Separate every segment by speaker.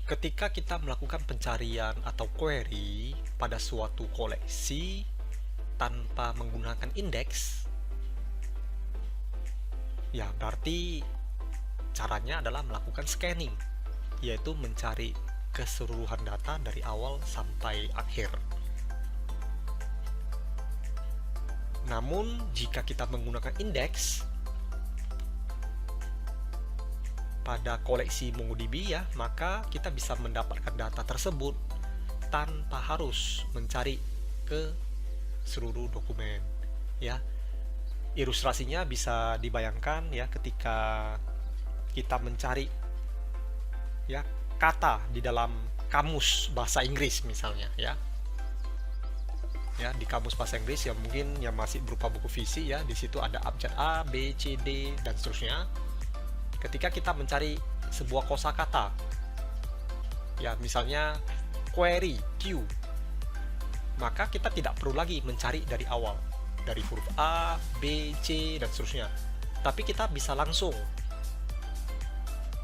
Speaker 1: Ketika kita melakukan pencarian atau query pada suatu koleksi tanpa menggunakan indeks, ya berarti caranya adalah melakukan scanning, yaitu mencari keseluruhan data dari awal sampai akhir. Namun, jika kita menggunakan indeks pada koleksi MongoDB ya, maka kita bisa mendapatkan data tersebut tanpa harus mencari ke seluruh dokumen ya. Ilustrasinya bisa dibayangkan ya, ketika kita mencari ya kata di dalam kamus bahasa Inggris misalnya ya. Ya, di kamus bahasa Inggris yang mungkin yang masih berupa buku visi ya, di situ ada abjad A, B, C, D dan seterusnya. Ketika kita mencari sebuah kosakata, ya misalnya query Q, maka kita tidak perlu lagi mencari dari awal, dari huruf A, B, C, dan seterusnya. Tapi kita bisa langsung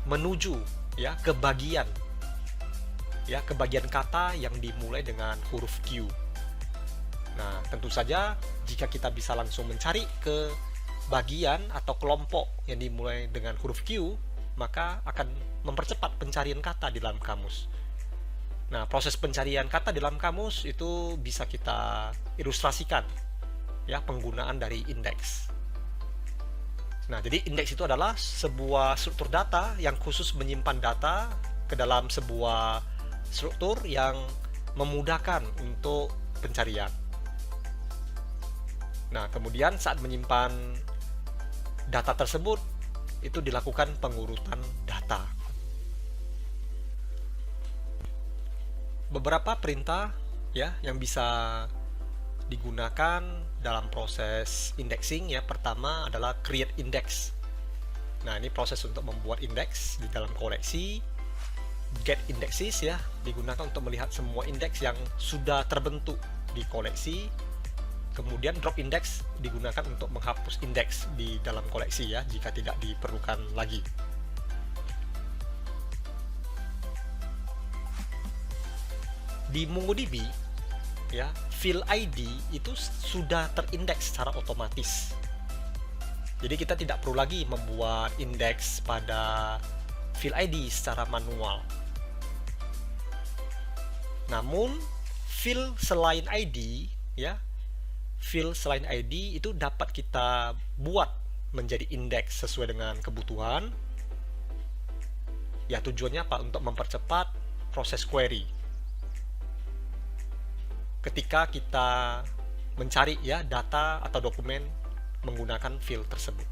Speaker 1: menuju ya ke bagian kata yang dimulai dengan huruf Q. Nah, tentu saja jika kita bisa langsung mencari ke bagian atau kelompok yang dimulai dengan huruf Q, maka akan mempercepat pencarian kata di dalam kamus. Nah, proses pencarian kata di dalam kamus itu bisa kita ilustrasikan ya, penggunaan dari indeks. Nah, jadi indeks itu adalah sebuah struktur data yang khusus menyimpan data ke dalam sebuah struktur yang memudahkan untuk pencarian. Nah, kemudian saat menyimpan data tersebut, itu dilakukan pengurutan data. Beberapa perintah ya yang bisa digunakan dalam proses indexing ya. Pertama adalah create index. Nah, ini proses untuk membuat indeks di dalam koleksi. Get indexes ya, digunakan untuk melihat semua indeks yang sudah terbentuk di koleksi. Kemudian drop index digunakan untuk menghapus indeks di dalam koleksi ya, jika tidak diperlukan lagi. Di MongoDB ya, field ID itu sudah terindeks secara otomatis. Jadi kita tidak perlu lagi membuat indeks pada field ID secara manual. Namun field selain ID ya, field selain ID itu dapat kita buat menjadi indeks sesuai dengan kebutuhan. Ya, tujuannya apa? Untuk mempercepat proses query. Ketika kita mencari ya data atau dokumen menggunakan field tersebut.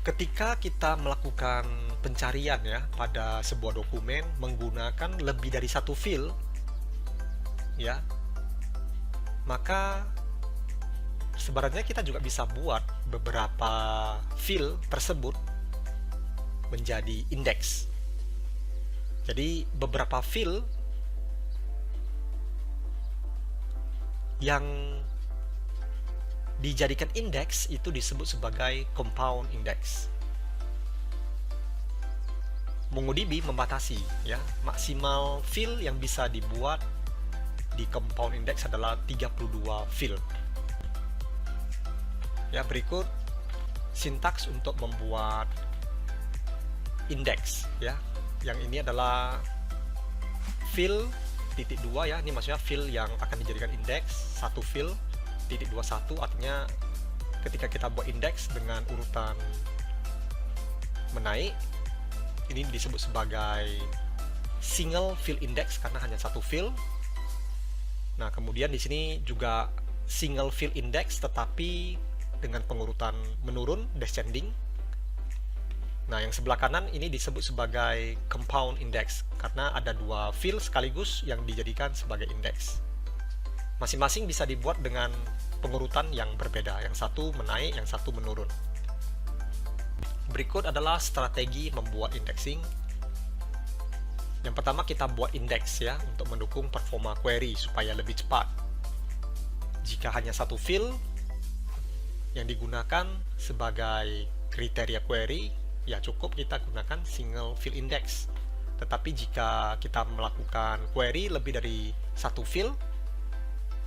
Speaker 1: Ketika kita melakukan pencarian ya pada sebuah dokumen menggunakan lebih dari satu field ya, maka sebenarnya kita juga bisa buat beberapa field tersebut menjadi indeks. Jadi beberapa field yang dijadikan indeks itu disebut sebagai compound index. MongoDB membatasi ya, maksimal field yang bisa dibuat di compound index adalah 32 field. Ya, berikut sintaks untuk membuat indeks ya. Yang ini adalah field titik 2 ya, ini maksudnya field yang akan dijadikan indeks. Satu field titik 21 artinya ketika kita buat indeks dengan urutan menaik, ini disebut sebagai single field index karena hanya satu field. Nah, kemudian di sini juga single field index tetapi dengan pengurutan menurun, descending. Nah, yang sebelah kanan ini disebut sebagai compound index karena ada dua field sekaligus yang dijadikan sebagai indeks. Masing-masing bisa dibuat dengan pengurutan yang berbeda, yang satu menaik, yang satu menurun. Berikut adalah strategi membuat indexing. Yang pertama, kita buat indeks ya untuk mendukung performa query supaya lebih cepat. Jika hanya satu field yang digunakan sebagai kriteria query, ya cukup kita gunakan single field index. Tetapi jika kita melakukan query lebih dari satu field,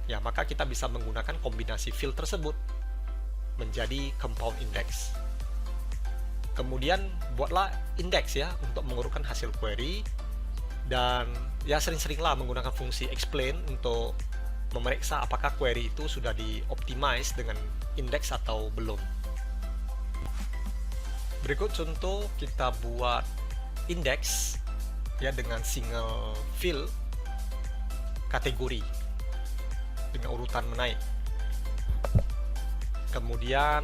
Speaker 1: ya maka kita bisa menggunakan kombinasi field tersebut menjadi compound index. Kemudian buatlah index ya untuk mengurutkan hasil query, dan ya sering-seringlah menggunakan fungsi explain untuk memeriksa apakah query itu sudah di-optimize dengan index atau belum. Berikut contoh kita buat index ya dengan single field kategori dengan urutan menaik. Kemudian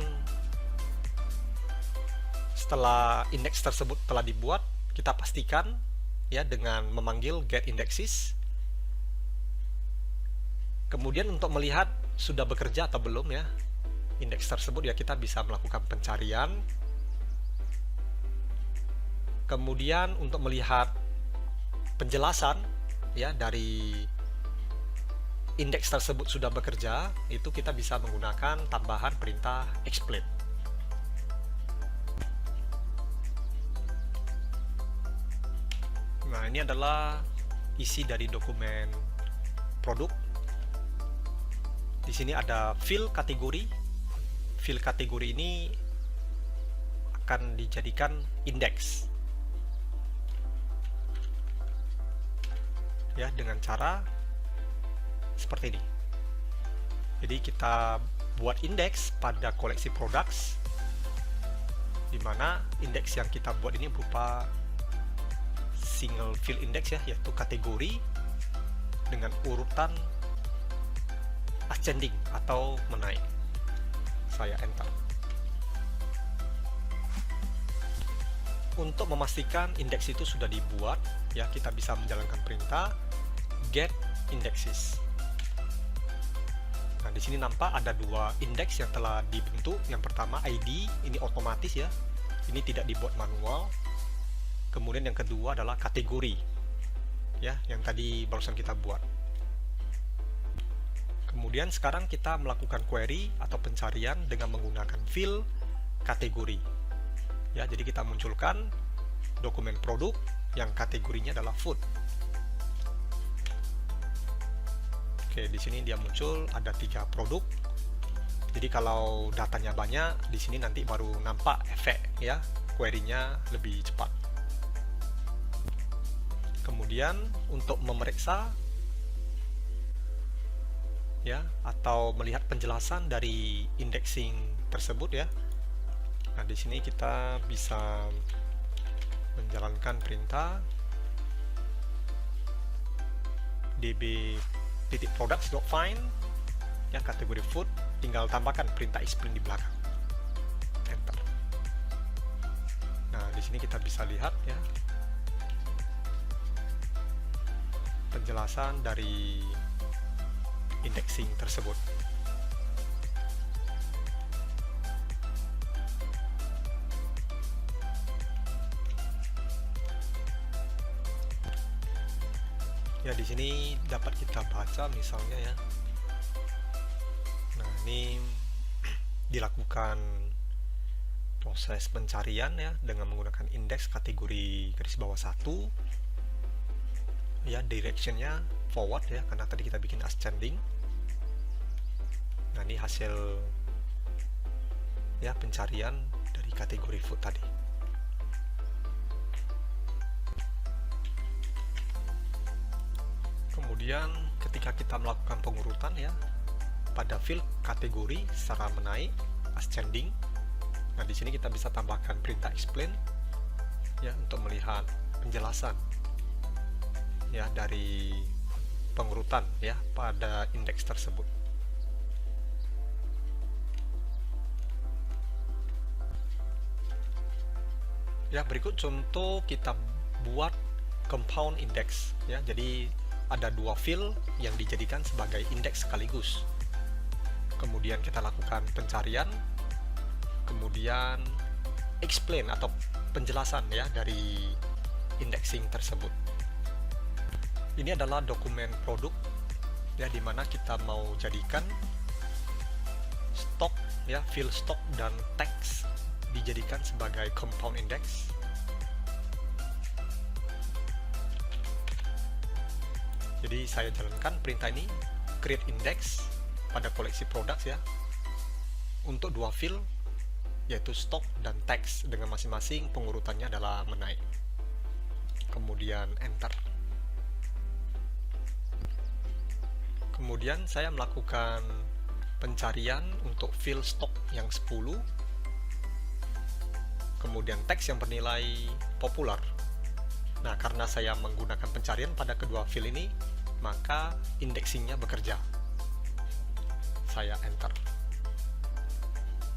Speaker 1: setelah indeks tersebut telah dibuat, kita pastikan ya dengan memanggil getIndexes. Kemudian untuk melihat sudah bekerja atau belum ya indeks tersebut, ya kita bisa melakukan pencarian. Kemudian untuk melihat penjelasan ya dari indeks tersebut sudah bekerja, itu kita bisa menggunakan tambahan perintah explain. Nah, ini adalah isi dari dokumen produk. Di sini ada field kategori. Field kategori ini akan dijadikan indeks. Ya, dengan cara seperti ini. Jadi kita buat indeks pada koleksi products, di mana indeks yang kita buat ini berupa single field index ya, yaitu kategori dengan urutan ascending atau menaik. Saya enter. Untuk memastikan indeks itu sudah dibuat, ya kita bisa menjalankan perintah getIndexes. Nah, di sini nampak ada dua indeks yang telah dibentuk. Yang pertama ID, ini otomatis ya. Ini tidak dibuat manual. Kemudian yang kedua adalah kategori, ya, yang tadi barusan kita buat. Kemudian sekarang kita melakukan query atau pencarian dengan menggunakan field kategori. Ya, jadi kita munculkan dokumen produk yang kategorinya adalah food. Oke, di sini dia muncul ada 3 produk. Jadi kalau datanya banyak, di sini nanti baru nampak efek ya, query-nya lebih cepat. Kemudian untuk memeriksa ya atau melihat penjelasan dari indexing tersebut ya. Nah, di sini kita bisa menjalankan perintah db.products.find ya kategori food, tinggal tambahkan perintah explain di belakang. Enter. Nah, di sini kita bisa lihat ya penjelasan dari indexing tersebut. Ya, di sini dapat kita baca misalnya ya. Nah, ini dilakukan proses pencarian ya dengan menggunakan indeks kategori garis bawah 1. Ya, directionnya forward ya, karena tadi kita bikin ascending. Nah, ini hasil ya pencarian dari kategori food tadi. Kemudian ketika kita melakukan pengurutan ya pada field kategori secara menaik ascending, nah di sini kita bisa tambahkan perintah explain ya untuk melihat penjelasan ya dari pengurutan ya pada indeks tersebut. Ya, berikut contoh kita buat compound index ya. Jadi ada 2 field yang dijadikan sebagai indeks sekaligus. Kemudian kita lakukan pencarian, kemudian explain atau penjelasan ya dari indexing tersebut. Ini adalah dokumen produk ya, dimana kita mau jadikan stok ya, field stock dan text dijadikan sebagai compound index. Jadi saya jalankan perintah ini, create index pada koleksi produk ya, untuk dua field, yaitu stock dan teks, dengan masing-masing pengurutannya adalah menaik. Kemudian enter. Kemudian saya melakukan pencarian untuk field stock yang 10, kemudian teks yang bernilai populer. Nah, karena saya menggunakan pencarian pada kedua field ini, maka indexingnya bekerja. Saya enter.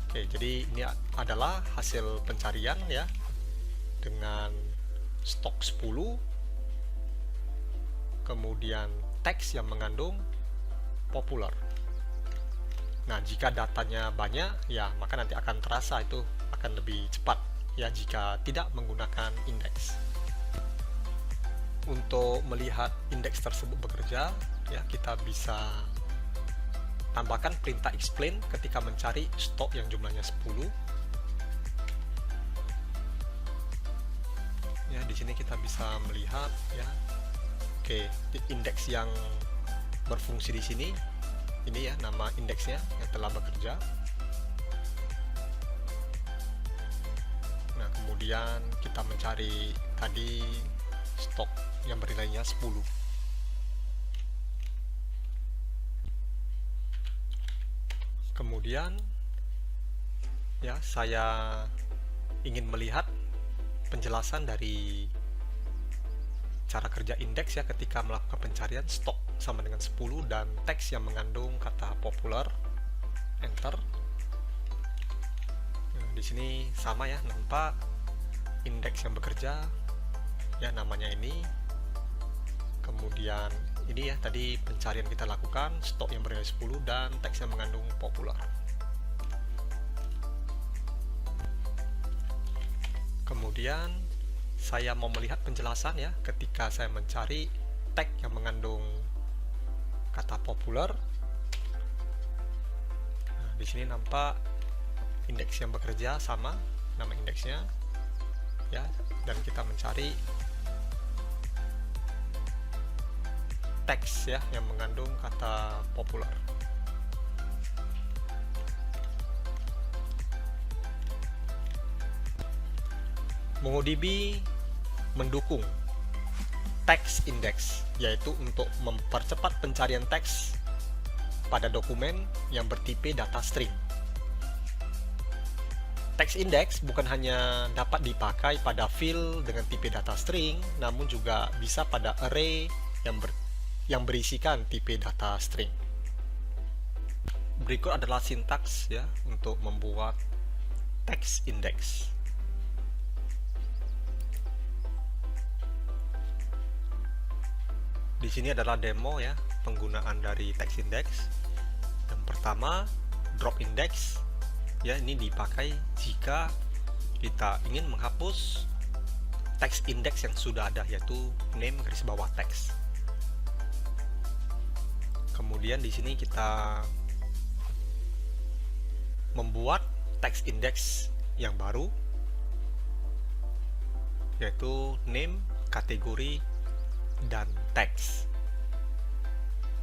Speaker 1: Oke, jadi ini adalah hasil pencarian ya, dengan stok 10, kemudian teks yang mengandung populer. Nah, jika datanya banyak, ya maka nanti akan terasa itu akan lebih cepat ya jika tidak menggunakan indeks. Untuk melihat indeks tersebut bekerja, ya kita bisa tambahkan perintah explain ketika mencari stok yang jumlahnya 10. Ya, di sini kita bisa melihat ya. Oke, indeks yang berfungsi di sini ini ya nama indeksnya yang telah bekerja. Nah, kemudian kita mencari tadi stok yang bernilainya 10. Kemudian ya saya ingin melihat penjelasan dari cara kerja indeks ya ketika melakukan pencarian stok sama dengan 10 dan teks yang mengandung kata populer. Enter. Nah, di sini sama ya, nampak indeks yang bekerja ya, namanya ini. Kemudian ini ya tadi pencarian kita lakukan, stok yang bernilai 10 dan teks yang mengandung populer. Kemudian saya mau melihat penjelasan ya ketika saya mencari tag yang mengandung kata populer. Nah, di sini nampak indeks yang bekerja sama, nama indeksnya ya, dan kita mencari teks ya yang mengandung kata populer. MongoDB mendukung text index, yaitu untuk mempercepat pencarian teks pada dokumen yang bertipe data string. Text index bukan hanya dapat dipakai pada field dengan tipe data string, namun juga bisa pada array yang berisikan tipe data string. Berikut adalah sintaks ya untuk membuat text index. Di sini adalah demo ya penggunaan dari text index. Yang pertama, drop index ya, ini dipakai jika kita ingin menghapus text index yang sudah ada, yaitu name garis bawah text. Kemudian di sini kita membuat text index yang baru, yaitu name, kategori, dan teks.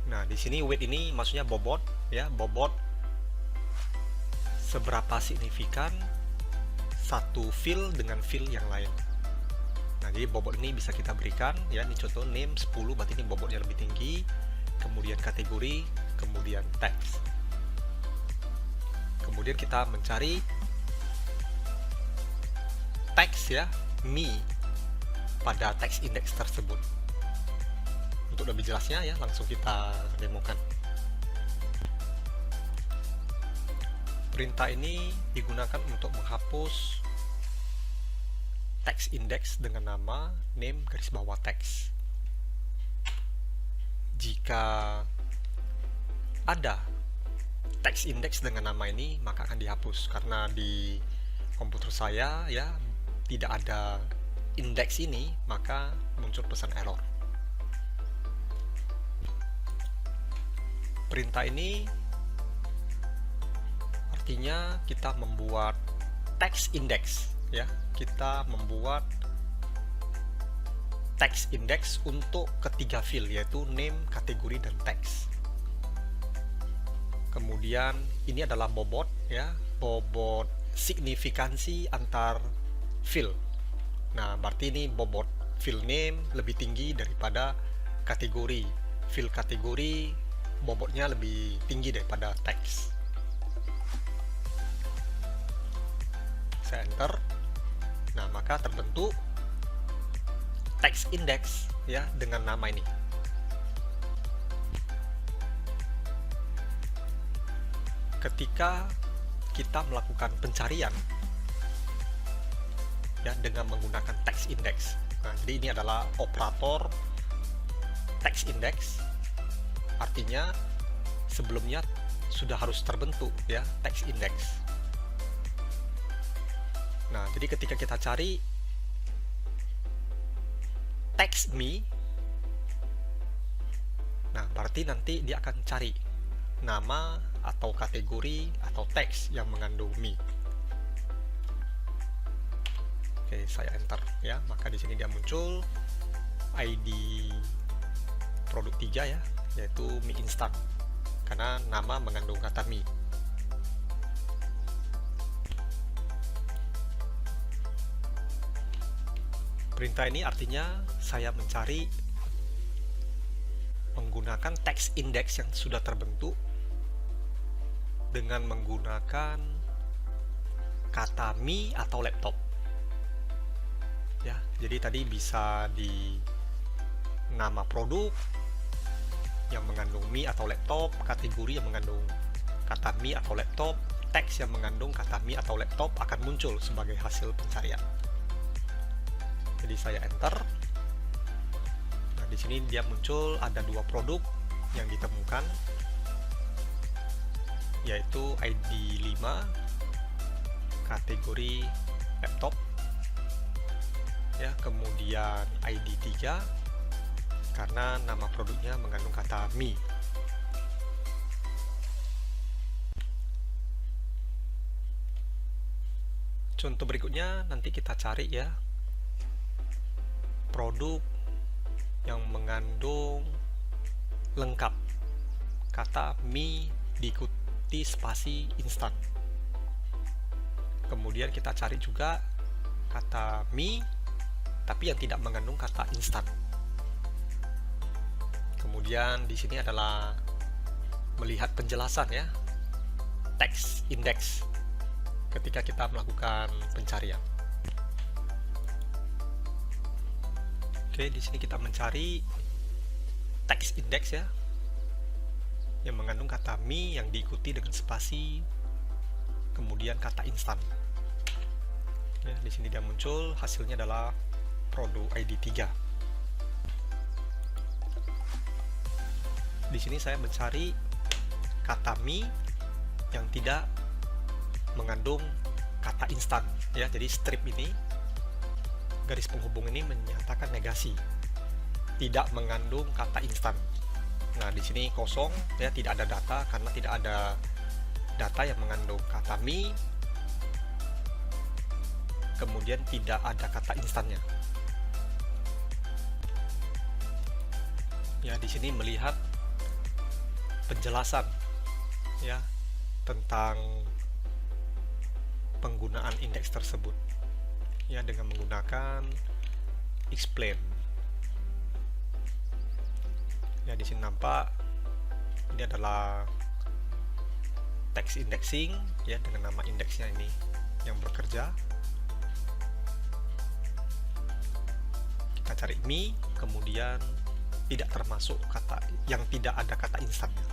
Speaker 1: Nah, di sini weight ini maksudnya bobot ya, bobot seberapa signifikan satu field dengan field yang lain. Nah, jadi bobot ini bisa kita berikan ya, ini contoh name 10, berarti ini bobotnya lebih tinggi, kemudian kategori, kemudian teks. Kemudian kita mencari teks ya, me pada teks index tersebut. Untuk lebih jelasnya ya, langsung kita demokan. Perintah ini digunakan untuk menghapus text index dengan nama name garis bawah teks. Jika ada text index dengan nama ini, maka akan dihapus karena di komputer saya ya tidak ada indeks ini, maka muncul pesan error. Perintah ini artinya kita membuat text index ya, kita membuat text index untuk ketiga field, yaitu name, kategori, dan text. Kemudian ini adalah bobot, ya, bobot signifikansi antar field. Nah, berarti ini bobot field name lebih tinggi daripada kategori. Field kategori bobotnya lebih tinggi daripada text. Saya enter. Nah, maka terbentuk text index, ya, dengan nama ini. Ketika kita melakukan pencarian, ya, dengan menggunakan text index. Nah, jadi ini adalah operator text index, artinya sebelumnya sudah harus terbentuk, ya, text index. Nah, jadi ketika kita cari text me, nah berarti nanti dia akan cari nama atau kategori atau teks yang mengandung me. Oke, saya enter, ya, maka di sini dia muncul ID produk 3, ya, yaitu mie instan, karena nama mengandung kata mie. Perintah ini artinya saya mencari menggunakan text index yang sudah terbentuk dengan menggunakan kata mi atau laptop, ya. Jadi tadi bisa di nama produk yang mengandung mi atau laptop, kategori yang mengandung kata mi atau laptop, teks yang mengandung kata mi atau laptop akan muncul sebagai hasil pencarian. Jadi saya enter. Nah, di sini dia muncul ada dua produk yang ditemukan, yaitu ID 5 kategori laptop, ya, kemudian ID 3 karena nama produknya mengandung kata mi. Contoh berikutnya nanti kita cari, ya, produk yang mengandung lengkap kata mie diikuti spasi instan. Kemudian kita cari juga kata mie tapi yang tidak mengandung kata instan. Kemudian di sini adalah melihat penjelasan, ya, text index ketika kita melakukan pencarian. Oke, di sini kita mencari text index, ya, yang mengandung kata mi yang diikuti dengan spasi kemudian kata instan. Ya, di sini dia muncul, hasilnya adalah produk ID 3. Di sini saya mencari kata mi yang tidak mengandung kata instan, ya. Jadi strip ini, garis penghubung ini menyatakan negasi, tidak mengandung kata instan. Nah, di sini kosong, ya, tidak ada data karena tidak ada data yang mengandung kata mi, kemudian tidak ada kata instannya. Ya, di sini melihat penjelasan, ya, tentang penggunaan indeks tersebut, ya, dengan menggunakan explain. Ya, di sini nampak ini adalah text indexing, ya, dengan nama indeksnya ini yang bekerja. Kita cari mi, kemudian tidak termasuk kata yang tidak ada kata instannya.